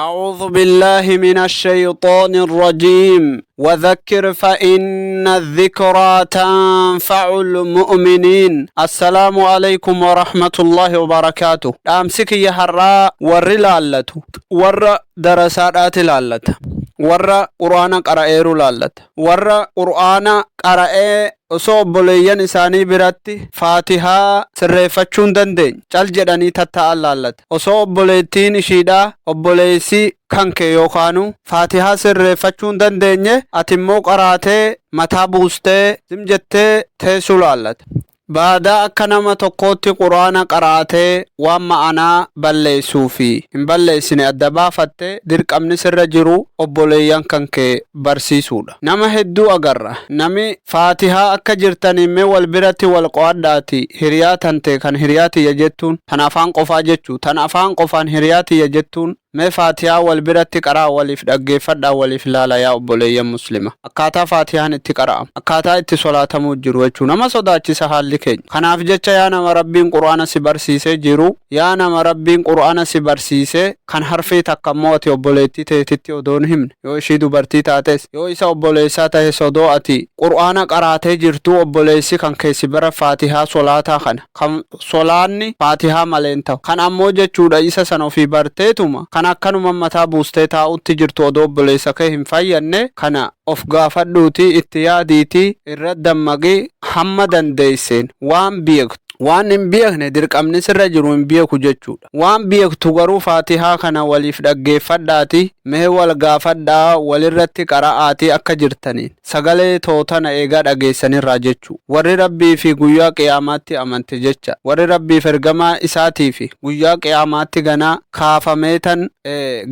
أعوذ بالله من الشيطان الرجيم وذكر فإن الذكرى تنفع المؤمنين. السلام عليكم ورحمة الله وبركاته. أمسك يا هراء ور لالته ور درسات لالته ور قرآن قرأير لالته ور قرآن قرأي osoo obboleeyyan isaanii biratti faatihaa sirreeffachuun dandeenye cal jedhanii tatta'an laallata. Osoo obboleettiin ishiidhaa obboleessi kankee yookaanu faatihaa sirreeffachuun dandeenye ati immoo qaraatee mataa buustee sim jettee teessuu laallata. Baadaa akka nama tokkootti quraana qaraatee waan ma'anaa balleessuu fi hin balleessine adda baafattee dirqamni sirra jiru obboleeyyan kankee barsiisuudha. Nama hedduu agarra. Nami faatihaa akka jirtaniimmee wal biratti wal qo'adhaati hiriyaa tante kan hiriyaa tiyya jettuun tan afaan qofaa jechuu tan afaan qofaan hiriyaa tiyya jettuun mee faatihaa wal biratti qaraa waliif dhaggeeffadhaa waliif ilaala yaa obboleeyyan muslima. Akkaataa faatihaan itti qara'amu akkaataa itti solaatamuu jiru jechuu nama sodaachisa haalli keenya. Kanaaf jecha yaa nama rabbiin quraana si barsiisee jiru yaa nama rabbiin quraana si barsiisee kan harfii takka immoo ati obboleettii teetitti odoon himne yoo ishii dubartii taates yoo isa obboleessaa tahes odoo ati quraana qaraatee jirtuu obboleessi kan keessi bara faatihaa solaataa kana kan solaanni faatihaa maleen ta'u kan ammoo jechuudha isa san ofii barteetuma kan akkanuma mataa buustee taa'utti jirtu odoo obboleessa kee hin fayyanne kana of gaafadhuutii itti yaadiitii irra dammaqii hamma dandeesseen waan beektu waan hin beekne dirqamni sirra jiru hin beeku jechuudha. Waan beektu garuu faatihaa kana waliif dhaggeeffadhaati mee wal gaafadhaa walirratti qara'aatii akka jirtaniin sagalee tootana eegaa dhageessanirraa jechuu warri rabbii fi guyyaa qiyaamaatti amante jecha warri rabbii fi ergamaa isaatii fi guyyaa qiyaamaatti ganaa kaafameetan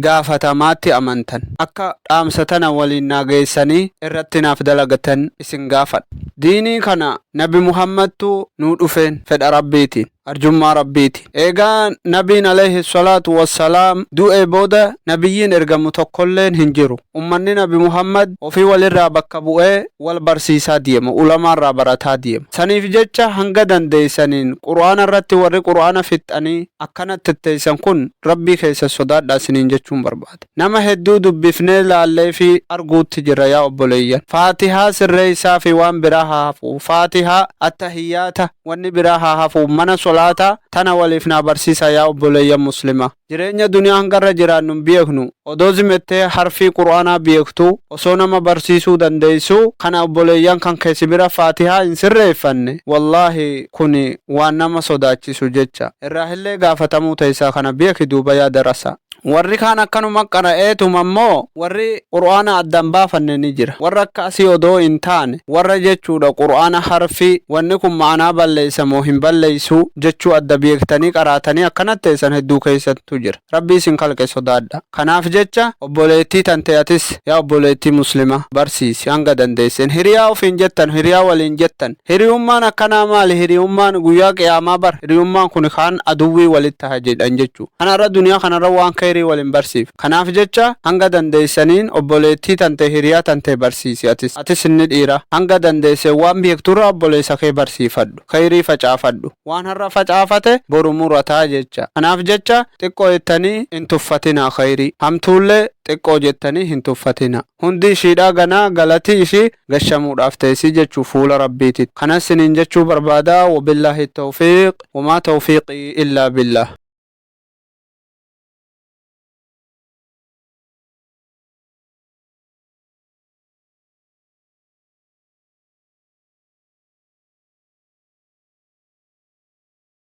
gaafatamaatti amantan akka dhaamsatana waliin nageessanii irratti naaf dalagatan isin gaafadha. Diinii kana Nabi Muhammadtu nuu dhufeen fedha rabbiitiin arjummaa rabbiiti. Eegaa nabiin alayhi salaatu wassalaam du'ee booda nabiyyiin ergamu tokkolleen hin jiru. Ummanni Nabi Muhammad ofii walirraa bakka bu'ee wal barsiisaa deema ulamaarraa barataa deema. Saniif jecha hanga dandeessaniin quraana irratti warri quraana fixanii akkanatti teessan kun rabbii keessa sodaadhaa isiniin jechuun barbaada. Nama hedduu dubbifnee laallee fi arguutti jira yaa obboleeyyan. Faatihaa sirreessaa fi waan biraa haa hafu. Faatihaa attahiyyaata wanni biraa haa hafu mana solaataa tana waliif naa barsiisa yaa obboleeyyan muslima. Jireenya duniyaa hangarra jiraannu beeknu odoo zimettee harfii quraanaa beektu osoo nama barsiisuu dandeessu kana obboleeyyan kan keessi bira faatihaa hin sirreeffanne wallaahi kuni waan nama sodaachisu jecha irraa illee gaafatamuu teessaa kana beeki duuba yaa darasa. Warri kaan akkanuma qara'eetuma ammoo warri qur'aana addan baafanne ni jira. Warra akka asii odoo hin taane warra jechuudha qur'aana harfi wanni kun ma'anaa balleessa moo hin balleessu jechuu adda beektanii qaraatanii akkanatti teessan hedduu keessattu jira. Rabbii isin kalqe sodaadha. Kanaaf jecha obboleettii tanteetis yaa obboleettii muslima barsiisi hanga dandeessen hiriyaa ofiin jettan hiriyaa waliin jettan hiriyummaan akkanaa maali hiriyummaan guyyaa qiyaamaa bar hiriyummaan kun kaan aduwwii walitti haa jedhan jechuu. Kanarra duniyaa kanarra waan waliin barsiif. Kanaaf jecha hanga dandeessaniin obboleettii tante hiriyaa tante barsiisi atis inni dhiira hanga dandeesse waan beekturra obboleessa kee barsiifadhu khayrii facaafadhu waan har'a facaafate boru murataa jecha. Kanaaf jecha xiqqoo jettanii hin tuffatinaa khayrii hamtuullee xiqqoo jettanii hin tuffatina. Hundi ishiidhaa ganaa galatii ishii gashamuudhaaf teessii jechuu fuula rabbiitti. Kanas siniin jechuu barbaadaa wabillaahi tawfiiq wamaa tawfiiqii illaa billah.